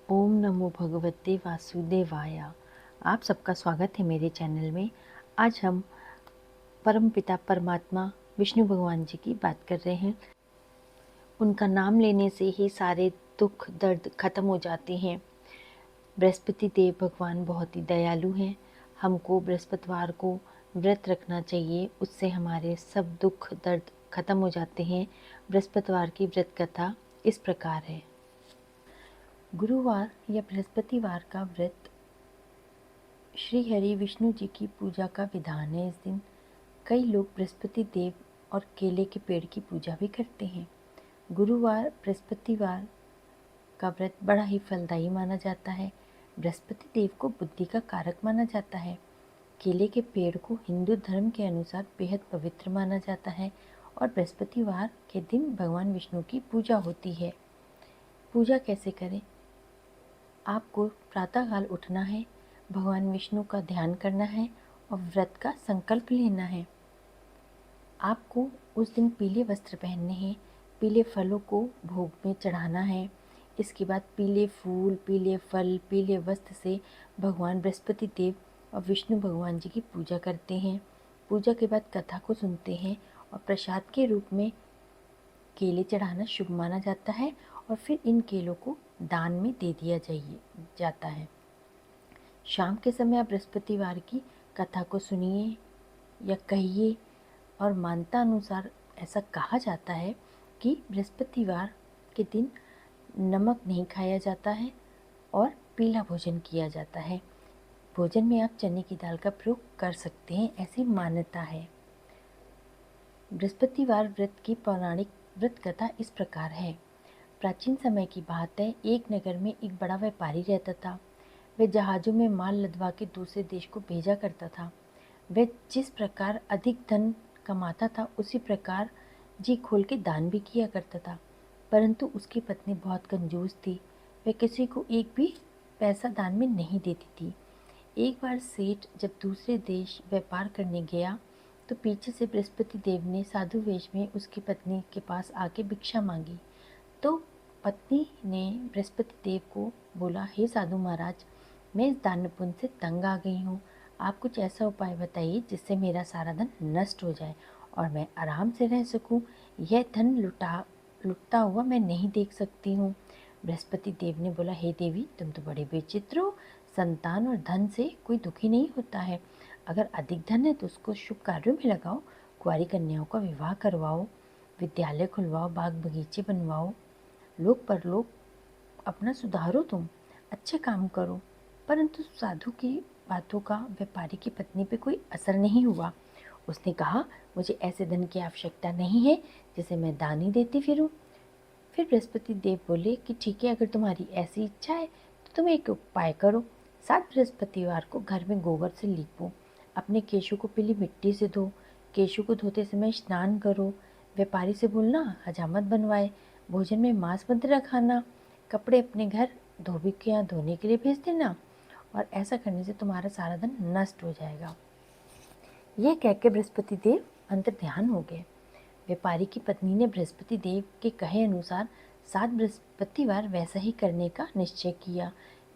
ओम नमो भगवते वासुदेवाय। आप सबका स्वागत है मेरे चैनल में। आज हम परमपिता परमात्मा विष्णु भगवान जी की बात कर रहे हैं। उनका नाम लेने से ही सारे दुख दर्द खत्म हो जाते हैं। बृहस्पति देव भगवान बहुत ही दयालु हैं। हमको बृहस्पतिवार को व्रत रखना चाहिए, उससे हमारे सब दुख दर्द खत्म हो जाते हैं। बृहस्पतिवार की व्रत कथा इस प्रकार है। गुरुवार या बृहस्पतिवार का व्रत श्री हरि विष्णु जी की पूजा का विधान है। इस दिन कई लोग बृहस्पति देव और केले के पेड़ की पूजा भी करते हैं। गुरुवार बृहस्पतिवार का व्रत बड़ा ही फलदायी माना जाता है। बृहस्पति देव को बुद्धि का कारक माना जाता है। केले के पेड़ को हिंदू धर्म के अनुसार बेहद पवित्र माना जाता है और बृहस्पतिवार के दिन भगवान विष्णु की पूजा होती है। पूजा कैसे करें? आपको प्रातःकाल उठना है, भगवान विष्णु का ध्यान करना है और व्रत का संकल्प लेना है। आपको उस दिन पीले वस्त्र पहनने हैं, पीले फलों को भोग में चढ़ाना है। इसके बाद पीले फूल, पीले फल, पीले वस्त्र से भगवान बृहस्पति देव और विष्णु भगवान जी की पूजा करते हैं। पूजा के बाद कथा को सुनते हैं और प्रसाद के रूप में केले चढ़ाना शुभ माना जाता है और फिर इन केलों को दान में दे दिया जाता है। शाम के समय आप बृहस्पतिवार की कथा को सुनिए या कहिए और मान्यता अनुसार ऐसा कहा जाता है कि बृहस्पतिवार के दिन नमक नहीं खाया जाता है और पीला भोजन किया जाता है। भोजन में आप चने की दाल का प्रयोग कर सकते हैं, ऐसी मान्यता है। बृहस्पतिवार व्रत की पौराणिक व्रत कथा इस प्रकार है। प्राचीन समय की बात है, एक नगर में एक बड़ा व्यापारी रहता था। वह जहाज़ों में माल लदवा के दूसरे देश को भेजा करता था। वह जिस प्रकार अधिक धन कमाता था उसी प्रकार जी खोल के दान भी किया करता था, परंतु उसकी पत्नी बहुत कंजूस थी। वह किसी को एक भी पैसा दान में नहीं देती थी। एक बार सेठ जब दूसरे देश व्यापार करने गया तो पीछे से बृहस्पति देव ने साधु वेश में उसकी पत्नी के पास आके भिक्षा मांगी। तो पत्नी ने बृहस्पति देव को बोला, हे साधु महाराज, मैं इस दान पुण्य से तंग आ गई हूँ। आप कुछ ऐसा उपाय बताइए जिससे मेरा सारा धन नष्ट हो जाए और मैं आराम से रह सकूँ। यह धन लुटता हुआ मैं नहीं देख सकती हूँ। बृहस्पति देव ने बोला, हे देवी, तुम तो बड़े विचित्र हो। संतान और धन से कोई दुखी नहीं होता है। अगर अधिक धन है तो उसको शुभ कार्यों में लगाओ, कुंवारी कन्याओं का विवाह करवाओ, विद्यालय खुलवाओ, बाग बगीचे बनवाओ, लोक परलोक अपना सुधारो, तुम अच्छे काम करो। परंतु साधु की बातों का व्यापारी की पत्नी पे कोई असर नहीं हुआ। उसने कहा, मुझे ऐसे धन की आवश्यकता नहीं है जिसे मैं दान ही देती फिरूं। फिर बृहस्पति देव बोले कि ठीक है, अगर तुम्हारी ऐसी इच्छा है तो तुम एक उपाय करो। 7 बृहस्पतिवार को घर में गोबर से लीपो, अपने केशों को पीली मिट्टी से धो, केशों को धोते समय स्नान करो, व्यापारी से बोलना हजामत बनवाए, भोजन में मांस मत रखाना, कपड़े अपने घर धोबी के यहाँ धोने के लिए भेज देना और ऐसा करने से तुम्हारा सारा धन नष्ट हो जाएगा। यह कहकर बृहस्पति देव अंतर ध्यान हो गए। व्यापारी की पत्नी ने बृहस्पति देव के कहे अनुसार 7 बृहस्पतिवार वैसा ही करने का निश्चय किया।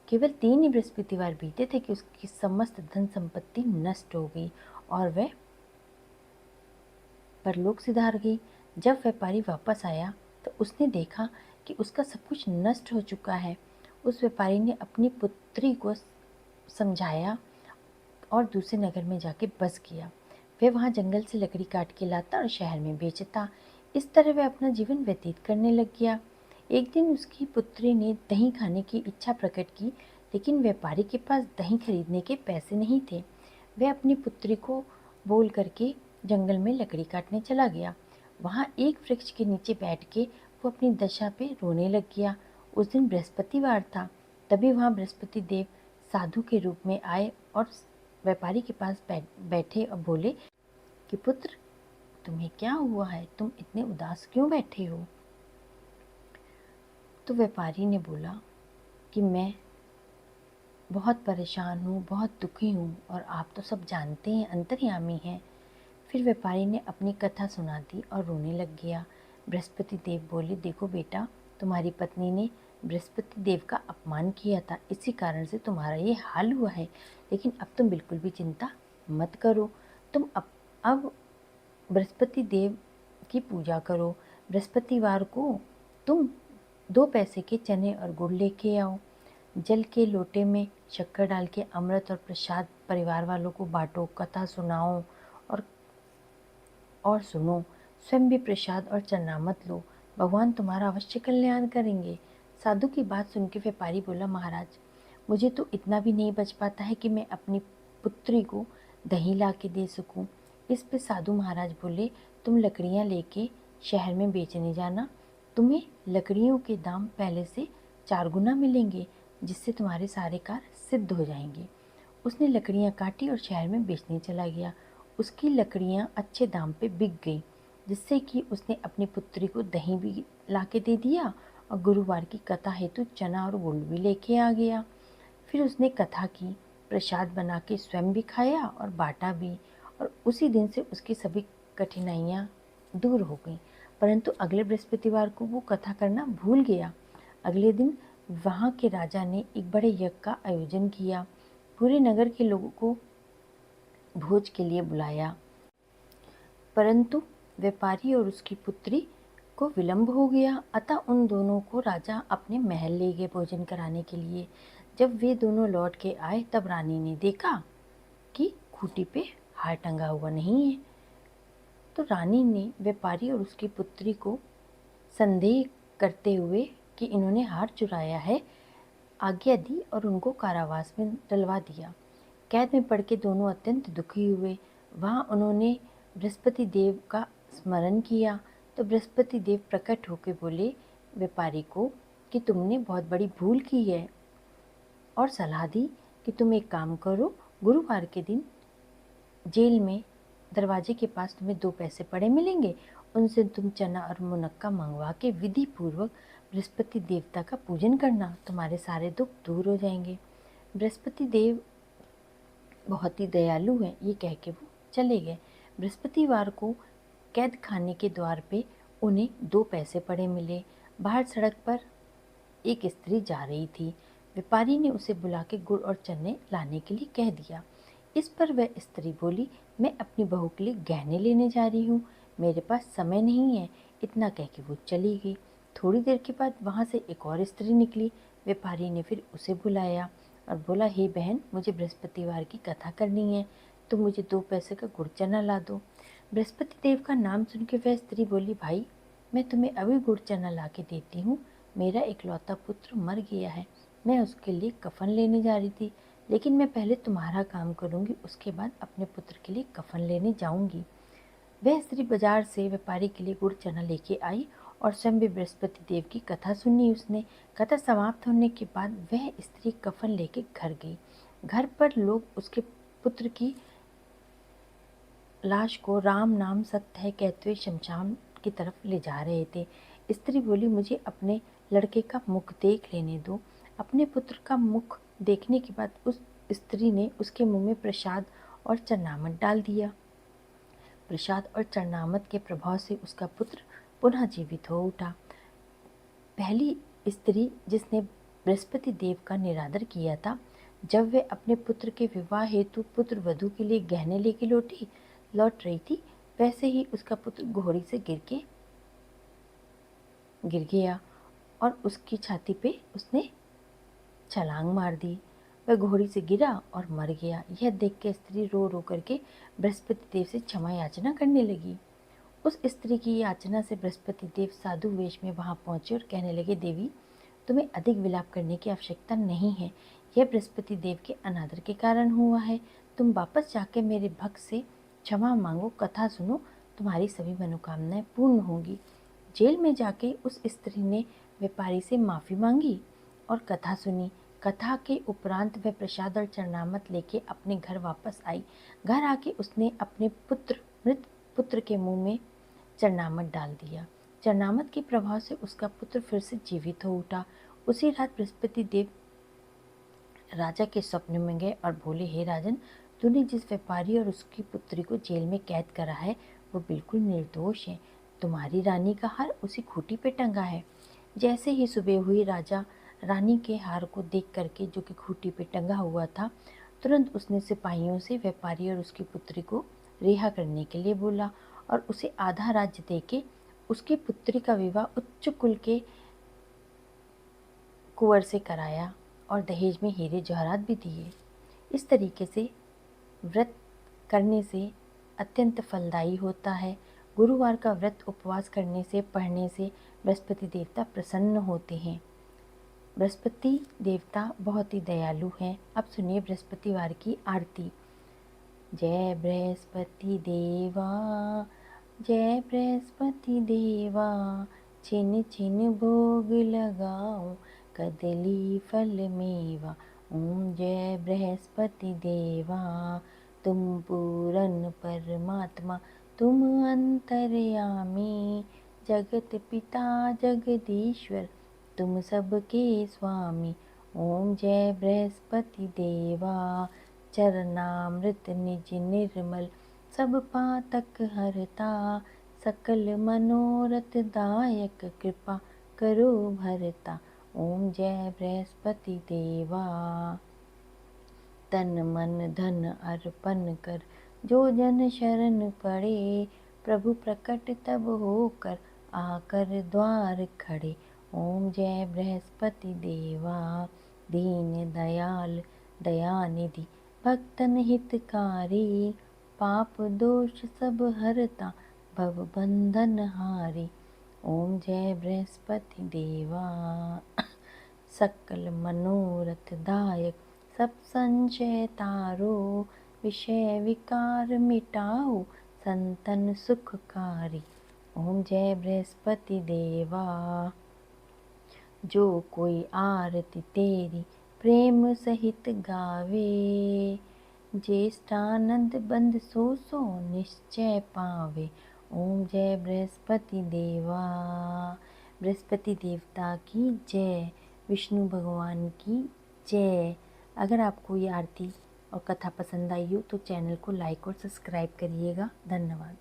केवल 3 ही बृहस्पतिवार बीते थे कि उसकी समस्त धन संपत्ति नष्ट हो गई और वह परलोक सिधार गई। जब व्यापारी वापस आया तो उसने देखा कि उसका सब कुछ नष्ट हो चुका है। उस व्यापारी ने अपनी पुत्री को समझाया और दूसरे नगर में जाके बस गया। वह वहाँ जंगल से लकड़ी काट के लाता और शहर में बेचता। इस तरह वह अपना जीवन व्यतीत करने लग गया। एक दिन उसकी पुत्री ने दही खाने की इच्छा प्रकट की, लेकिन व्यापारी के पास दही खरीदने के पैसे नहीं थे। वह अपनी पुत्री को बोल करके जंगल में लकड़ी काटने चला गया। वहाँ एक वृक्ष के नीचे बैठ के वो अपनी दशा पे रोने लग गया। उस दिन बृहस्पतिवार था। तभी वहाँ बृहस्पति देव साधु के रूप में आए और व्यापारी के पास बैठे और बोले कि पुत्र, तुम्हें क्या हुआ है? तुम इतने उदास क्यों बैठे हो? तो व्यापारी ने बोला कि मैं बहुत परेशान हूँ, बहुत दुखी हूँ और आप तो सब जानते हैं, अंतर्यामी हैं। फिर व्यापारी ने अपनी कथा सुना दी और रोने लग गया। बृहस्पति देव बोले, देखो बेटा, तुम्हारी पत्नी ने बृहस्पति देव का अपमान किया था, इसी कारण से तुम्हारा ये हाल हुआ है। लेकिन अब तुम बिल्कुल भी चिंता मत करो। तुम अब बृहस्पति देव की पूजा करो। बृहस्पतिवार को तुम 2 पैसे के चने और गुड़ लेके आओ। जल के लोटे में शक्कर डाल के अमृत और प्रसाद परिवार वालों को बांटो। कथा सुनाओ और सुनो। स्वयं भी प्रसाद और चरनामत लो। भगवान तुम्हारा अवश्य कल्याण करेंगे। साधु की बात सुन के व्यापारी बोला, महाराज, मुझे तो इतना भी नहीं बच पाता है कि मैं अपनी पुत्री को दही ला के दे सकूं। इस पे साधु महाराज बोले, तुम लकड़ियां लेके शहर में बेचने जाना। तुम्हें लकड़ियों के दाम पहले से 4 गुना मिलेंगे, जिससे तुम्हारे सारे कार्य सिद्ध हो जाएंगे। उसने लकड़ियां काटी और शहर में बेचने चला गया। उसकी लकड़ियां अच्छे दाम पे बिक गई, जिससे कि उसने अपनी पुत्री को दही भी ला के दे दिया और गुरुवार की कथा हेतु चना और गुड़ भी लेके आ गया। फिर उसने कथा की, प्रसाद बना के स्वयं भी खाया और बांटा भी, और उसी दिन से उसकी सभी कठिनाइयाँ दूर हो गईं। परंतु अगले बृहस्पतिवार को वो कथा करना भूल गया। अगले दिन वहाँ के राजा ने एक बड़े यज्ञ का आयोजन किया। पूरे नगर के लोगों को भोज के लिए बुलाया, परंतु व्यापारी और उसकी पुत्री को विलंब हो गया। अतः उन दोनों को राजा अपने महल ले गए भोजन कराने के लिए। जब वे दोनों लौट के आए तब रानी ने देखा कि खूंटी पे हार टंगा हुआ नहीं है। तो रानी ने व्यापारी और उसकी पुत्री को संदेह करते हुए कि इन्होंने हार चुराया है, आज्ञा दी और उनको कारावास में डलवा दिया। कैद में पड़ के दोनों अत्यंत दुखी हुए। वहाँ उन्होंने बृहस्पति देव का स्मरण किया तो बृहस्पति देव प्रकट होकर बोले व्यापारी को कि तुमने बहुत बड़ी भूल की है, और सलाह दी कि तुम एक काम करो, गुरुवार के दिन जेल में दरवाजे के पास तुम्हें 2 पैसे पड़े मिलेंगे, उनसे तुम चना और मुनक्का मंगवा के विधि पूर्वक बृहस्पति देवता का पूजन करना, तुम्हारे सारे दुख दूर हो जाएंगे। बृहस्पति देव बहुत ही दयालु हैं, ये कह के वो चले गए। बृहस्पतिवार को कैद खाने के द्वार पे उन्हें 2 पैसे पड़े मिले। बाहर सड़क पर एक स्त्री जा रही थी। व्यापारी ने उसे बुला के गुड़ और चने लाने के लिए कह दिया। इस पर वह स्त्री बोली, मैं अपनी बहू के लिए गहने लेने जा रही हूँ, मेरे पास समय नहीं है। इतना कह के वो चली गई। थोड़ी देर के बाद वहाँ से एक और स्त्री निकली। व्यापारी ने फिर उसे बुलाया और बोला, हे बहन, मुझे बृहस्पतिवार की कथा करनी है, तो मुझे 2 पैसे का गुड़ चना ला दो। बृहस्पति देव का नाम सुन के वह स्त्री बोली, भाई, मैं तुम्हें अभी गुड़ चना ला के देती हूँ। मेरा इकलौता पुत्र मर गया है, मैं उसके लिए कफन लेने जा रही थी, लेकिन मैं पहले तुम्हारा काम करूँगी, उसके बाद अपने पुत्र के लिए कफन लेने जाऊँगी। वह स्त्री बाजार से व्यापारी के लिए गुड़ चना लेके आई और स्वयं भी बृहस्पति देव की कथा सुनी उसने। कथा समाप्त होने के बाद वह स्त्री कफन लेके घर गई। घर पर लोग उसके पुत्र की लाश को राम नाम सत्य है कहते हुए शमशान की तरफ ले जा रहे थे। स्त्री बोली, मुझे अपने लड़के का मुख देख लेने दो। अपने पुत्र का मुख देखने के बाद उस स्त्री ने उसके मुंह में प्रसाद और चरनामत डाल दिया। प्रसाद और चरनामत के प्रभाव से उसका पुत्र पुनः जीवित हो उठा। पहली स्त्री जिसने बृहस्पति देव का निरादर किया था, जब वह अपने पुत्र के विवाह हेतु पुत्र वधू के लिए गहने लेके लौट रही थी, वैसे ही उसका पुत्र घोड़ी से गिर गया और उसकी छाती पे उसने छलांग मार दी। वह घोड़ी से गिरा और मर गया। यह देख के स्त्री रो रो करके बृहस्पति देव से क्षमा याचना करने लगी। उस स्त्री की याचना से बृहस्पति देव साधु वेश में वहां पहुंचे और कहने लगे, देवी, तुम्हें अधिक विलाप करने की आवश्यकता नहीं है, यह बृहस्पति देव के अनादर के कारण हुआ है। तुम वापस जाके मेरे भक्त से क्षमा मांगो, कथा सुनो, तुम्हारी सभी मनोकामनाएं पूर्ण होंगी। जेल में जाके उस स्त्री ने व्यापारी से माफ़ी मांगी और कथा सुनी। कथा के उपरांत वह प्रसाद और चरनामत लेके अपने घर वापस आई। घर आके उसने अपने मृत पुत्र के मुंह में चरनामत डाल दिया। चरनामत के प्रभाव से उसका पुत्र फिर से जीवित हो उठा। उसी रात बृहस्पति देव राजा के स्वप्न में गए और बोले, हे राजन, तूने जिस व्यापारी और उसकी पुत्री को जेल में कैद करा है वो बिल्कुल निर्दोष है। तुम्हारी रानी का हार उसी खूंटी पे टंगा है। जैसे ही सुबह हुई, राजा रानी के हार को देख करके, जो कि खूंटी पे टंगा हुआ था, तुरंत उसने सिपाहियों से व्यापारी और उसकी पुत्री को रिहा करने के लिए बोला और उसे आधा राज्य देके उसकी पुत्री का विवाह उच्च कुल के कुंवर से कराया और दहेज में हीरे जवाहरात भी दिए। इस तरीके से व्रत करने से अत्यंत फलदायी होता है। गुरुवार का व्रत उपवास करने से, पढ़ने से बृहस्पति देवता प्रसन्न होते हैं। बृहस्पति देवता बहुत ही दयालु हैं। अब सुनिए बृहस्पतिवार की आरती। जय बृहस्पति देवा, जय बृहस्पति देवा, छिन छिन भोग लगाऊं, कदली फल मेवा। ओम जय बृहस्पति देवा, तुम पूरन परमात्मा, तुम अंतर्यामी, जगत पिता जगदीश्वर, तुम सबके स्वामी। ओम जय बृहस्पति देवा, चरणामृत निज निर्मल, सब पातक हरता, सकल मनोरथ दायक, कृपा करो भरता। ओम जय बृहस्पति देवा, तन मन धन अर्पण कर, जो जन शरण पड़े, प्रभु प्रकट तब होकर, आकर द्वार खड़े। ओम जय बृहस्पति देवा, दीन दयाल दयानिधि, भक्तन हितकारी, पाप दोष सब हरता, भव बंधन हारी। ओम जय बृहस्पति देवा, सकल मनोरथ दायक, सब संशय तारो, विषय विकार मिटाओ, संतन सुखकारी। ओम जय बृहस्पति देवा, जो कोई आरती तेरी प्रेम सहित गावे, ज्येष्ठानंद बंद सो सो निश्चय पावे। ओम जय बृहस्पति देवा, बृहस्पति देवता की जय, विष्णु भगवान की जय। अगर आपको ये आरती और कथा पसंद आई हो तो चैनल को लाइक और सब्सक्राइब करिएगा। धन्यवाद।